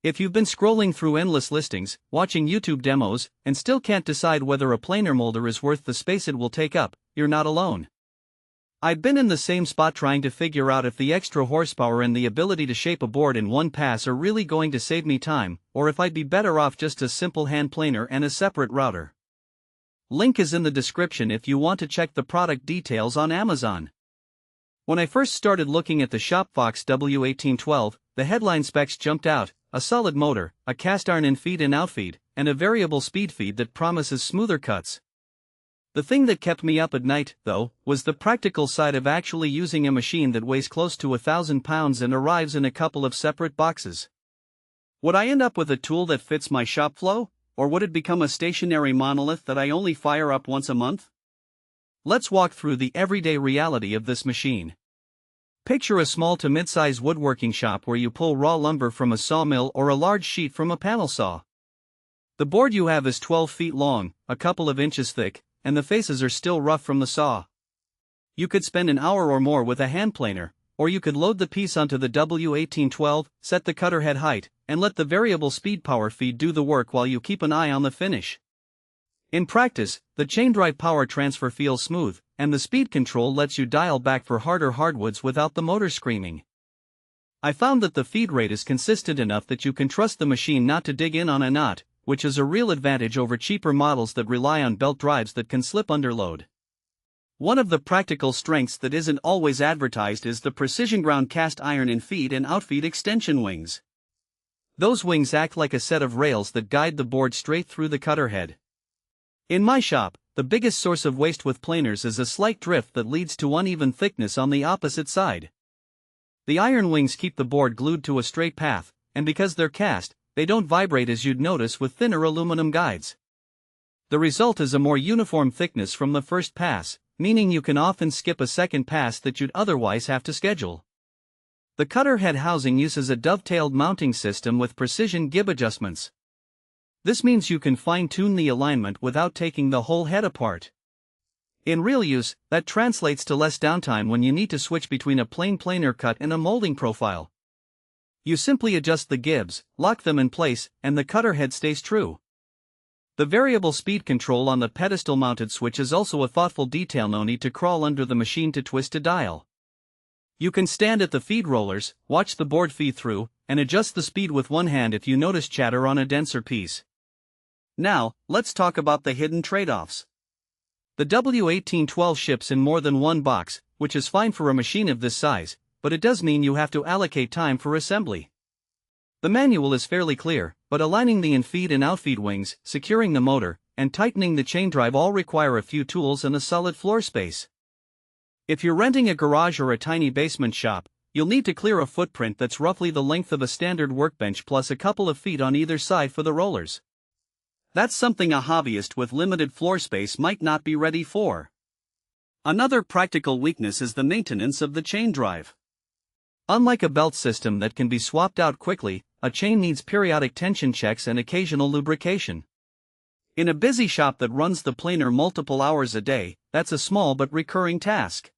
If you've been scrolling through endless listings, watching YouTube demos, and still can't decide whether a planer molder is worth the space it will take up, you're not alone. I've been in the same spot trying to figure out if the extra horsepower and the ability to shape a board in one pass are really going to save me time, or if I'd be better off just a simple hand planer and a separate router. Link is in the description if you want to check the product details on Amazon. When I first started looking at the Shopfox W1812, the headline specs jumped out: a solid motor, a cast iron infeed and outfeed, and a variable speed feed that promises smoother cuts. The thing that kept me up at night, though, was the practical side of actually using a machine that weighs close to 1,000 pounds and arrives in a couple of separate boxes. Would I end up with a tool that fits my shop flow, or would it become a stationary monolith that I only fire up once a month? Let's walk through the everyday reality of this machine. Picture a small to mid-size woodworking shop where you pull raw lumber from a sawmill or a large sheet from a panel saw. The board you have is 12 feet long, a couple of inches thick, and the faces are still rough from the saw. You could spend an hour or more with a hand planer, or you could load the piece onto the W1812, set the cutter head height, and let the variable speed power feed do the work while you keep an eye on the finish. In practice, the chain drive power transfer feels smooth, and the speed control lets you dial back for harder hardwoods without the motor screaming. I found that the feed rate is consistent enough that you can trust the machine not to dig in on a knot, which is a real advantage over cheaper models that rely on belt drives that can slip under load. One of the practical strengths that isn't always advertised is the precision ground cast iron infeed and outfeed extension wings. Those wings act like a set of rails that guide the board straight through the cutter head. In my shop, the biggest source of waste with planers is a slight drift that leads to uneven thickness on the opposite side. The iron wings keep the board glued to a straight path, and because they're cast, they don't vibrate as you'd notice with thinner aluminum guides. The result is a more uniform thickness from the first pass, meaning you can often skip a second pass that you'd otherwise have to schedule. The cutter head housing uses a dovetailed mounting system with precision gib adjustments. This means you can fine-tune the alignment without taking the whole head apart. In real use, that translates to less downtime when you need to switch between a plain planer cut and a molding profile. You simply adjust the gibs, lock them in place, and the cutter head stays true. The variable speed control on the pedestal-mounted switch is also a thoughtful detail. No need to crawl under the machine to twist a dial. You can stand at the feed rollers, watch the board feed through, and adjust the speed with one hand if you notice chatter on a denser piece. Now, let's talk about the hidden trade-offs. The W1812 ships in more than one box, which is fine for a machine of this size, but it does mean you have to allocate time for assembly. The manual is fairly clear, but aligning the infeed and outfeed wings, securing the motor, and tightening the chain drive all require a few tools and a solid floor space. If you're renting a garage or a tiny basement shop, you'll need to clear a footprint that's roughly the length of a standard workbench plus a couple of feet on either side for the rollers. That's something a hobbyist with limited floor space might not be ready for. Another practical weakness is the maintenance of the chain drive. Unlike a belt system that can be swapped out quickly, a chain needs periodic tension checks and occasional lubrication. In a busy shop that runs the planer multiple hours a day, that's a small but recurring task.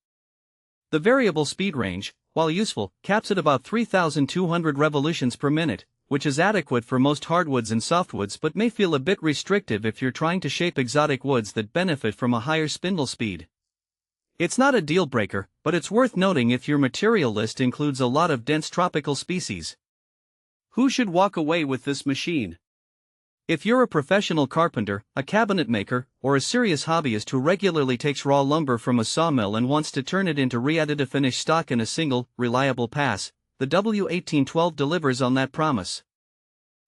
The variable speed range, while useful, caps at about 3,200 revolutions per minute, which is adequate for most hardwoods and softwoods but may feel a bit restrictive if you're trying to shape exotic woods that benefit from a higher spindle speed. It's not a deal breaker, but it's worth noting if your material list includes a lot of dense tropical species. Who should walk away with this machine? If you're a professional carpenter, a cabinet maker, or a serious hobbyist who regularly takes raw lumber from a sawmill and wants to turn it into ready-to-finish stock in a single, reliable pass, the W1812 delivers on that promise.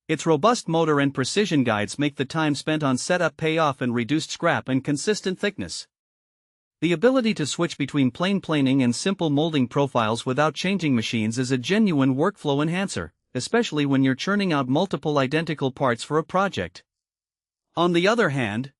Its robust motor and precision guides make the time spent on setup pay off in reduced scrap and consistent thickness. The ability to switch between plain planing and simple molding profiles without changing machines is a genuine workflow enhancer, especially when you're churning out multiple identical parts for a project. On the other hand,